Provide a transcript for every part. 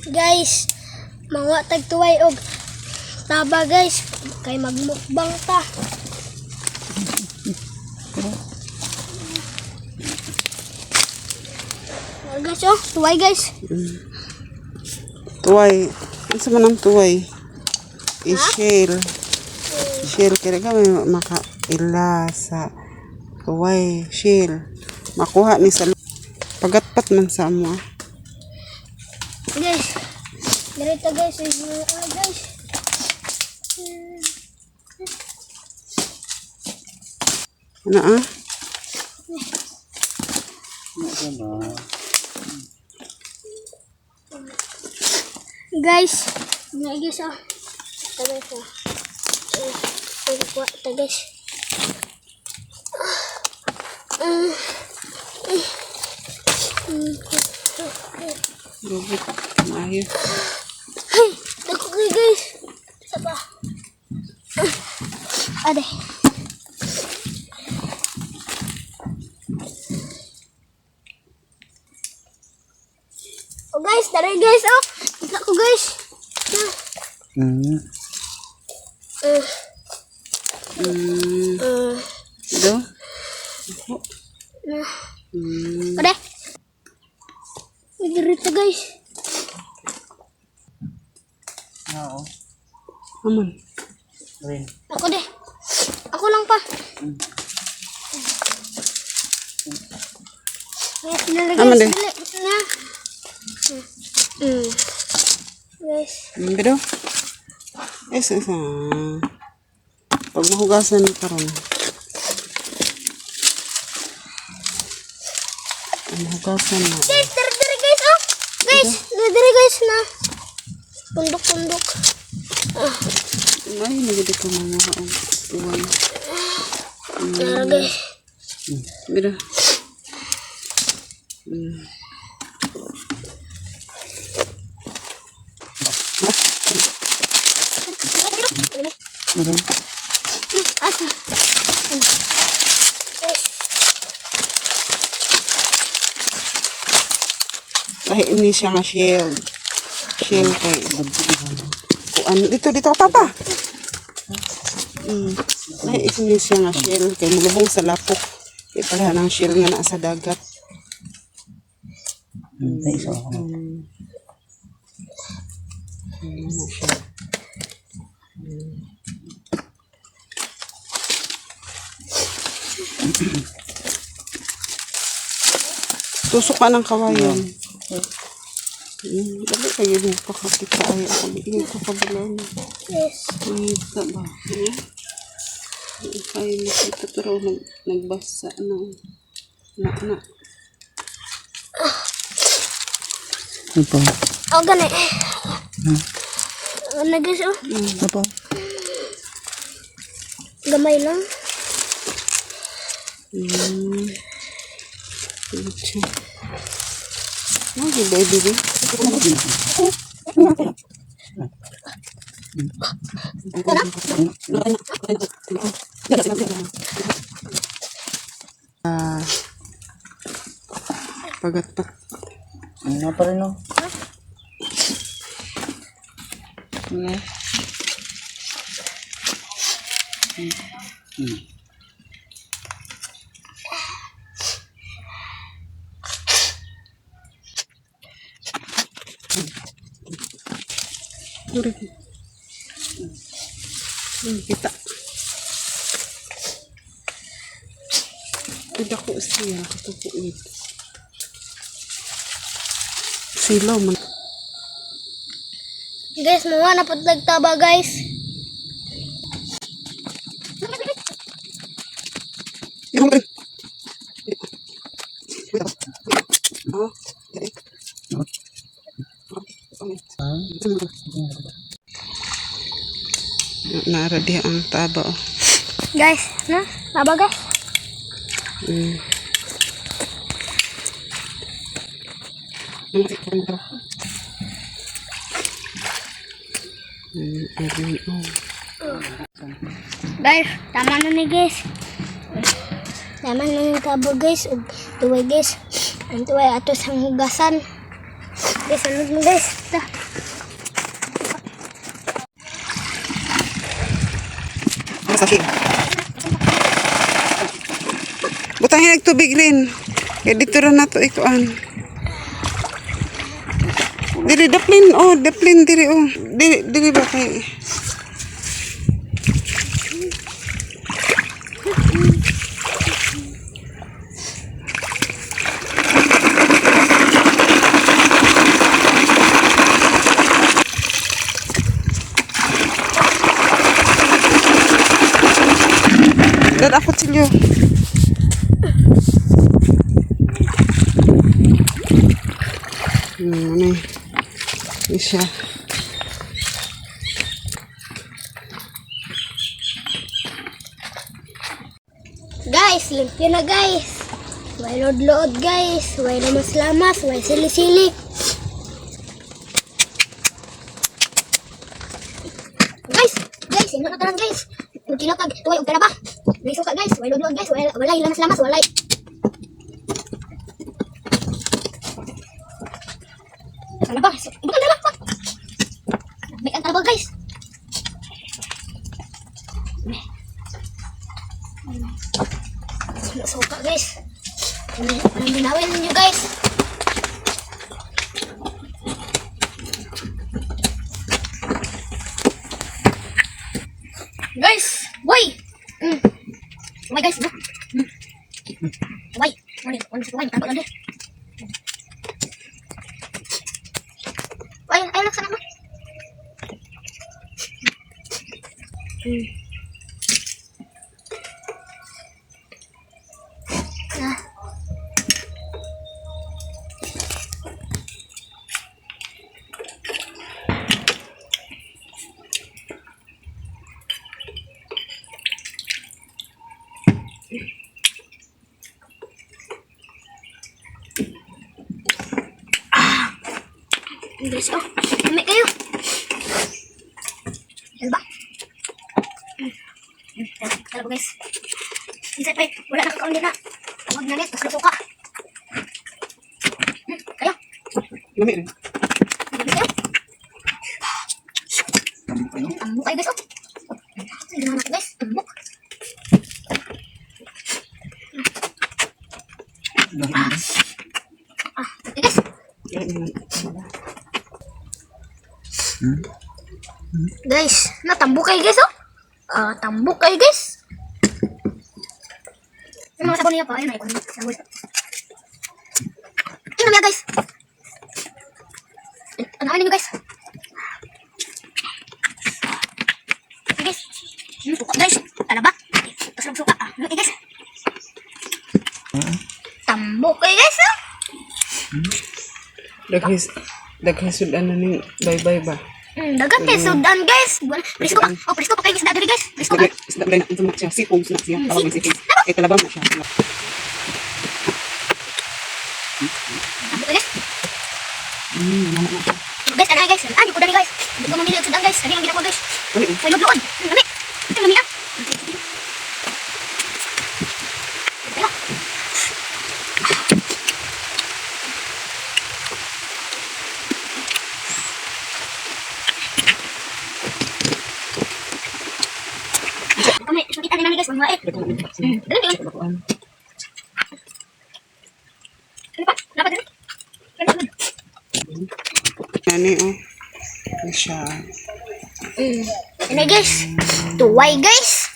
Guys, mga tagtuway og taba guys, kay magmukbang ta. Guys, oh, tuway guys. Tuway. Ano sa manang tuway? I-shell. Shell. Kaya ka may makaila sa tuway. Shell. Makuha ni sa pagatpat man sa mo. Guys, ganito guys. Guys. Ano ah? Guys, guys, oh. Guys, oh. Guys. Lubot. Maayo. Hey, dako kayo guys. Sapa. Ade. Oh guys, tara guys, oh. Dako guys. Do? Ade. Magirita guys. Oo. Aman. Rin. Ako deh. Ako lang pa. Guys, dali Aman guys. deh. Dali. Na. Guys. Pero, isa. Pag mahugasan ni karon. Mahugasan na. Guys, dari guys, oh. Guys, dari guys na. Pundok. Ay, nagigit ko mga tuwan. Tara guys. Pero, Asa? kahit ini siya nga shell. Shell kay kuan dito papa. Kahit ini siya nga shell kay mulubong sa lapok. Ipala ng shell nga naa sa dagat. Tusok ka ng kawayan. Dali kayo din pakakita ay ako bigay ko kabalan. Yes. Kita ba? Ay nakita pero nagbasa na. Ito. Oh, gani. Ano guys, oh. Ito. Gamay lang. Oh, di baby din. Pagatpat. Ano pa rin, no? Kita. Tidak ko siya katupuin. Silaw man. Guys, mga napatagtaba guys. Nara dia ang taba. Guys, na? Taba guys. Guys, tama na ni guys. Tama na ni tabo guys. Tuway guys. Ang tuway ato sa hugasan. Guys, salud mo guys. Dah. Basta siya. Butangin ang tubig rin. Kaya dito rin na ito ikuan. Diri, daplin. Oh, daplin diri. Oh. Diri ba kay... Dad, ako silyo. Ano isa. Guys, limpyo na guys. Way load-load guys. Way lamas-lamas. Way sili-sili. Guys, hindi na tanan guys. Magkinatag, tuway og karaba. May suka guys, way load-load guys. Walay lamas-lamas, walay. Karaba, ibutang dala. May ang karaba guys. Suka guys. Ang binawin ninyo guys. Guys, boy. Boy guys, no. Boy, boy, tambah lagi. Boy, ayo laksana boy. Nah. Guys, oh, lamig kayo. Ano ba? Tara po guys. Inside pa, wala na kakaon din na. Huwag na net, tapos luto ka. Kayo. Lami rin. Kayo. Tambok kayo guys, oh. Hindi na natin guys, tambok. Okay guys. Guys, natambok kayo guys, oh. Tambok kayo guys. Yung mga sabon niya pa, ayun, ayun, sabon. Inom niya guys. Ano niyo guys? Okay guys. Guys, ano ba? Tapos suka. Okay guys. Tambok kayo guys, oh. Daghang sudan na ning bye-bye ba? Dagat kayo sudan guys. Presko pa. Oh, presko pa kayo isda diri guys. Presko pa. Isda ba na sumak siya? Sipong sumak siya. Tawag may sipong. Kaya talabang na siya. Tambok kayo guys. Guys, ano guys? Ano ko dali guys? Hindi ko mamili og sudan guys. Kani ang ginako guys. May lubloon. Dali. Ito mamili ah. Kami, kita din guys, mga dali. Dapat dali. Nani oh. Siya. Ini guys. Tuway guys.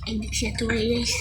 Ay, hindi siya tuloy guys.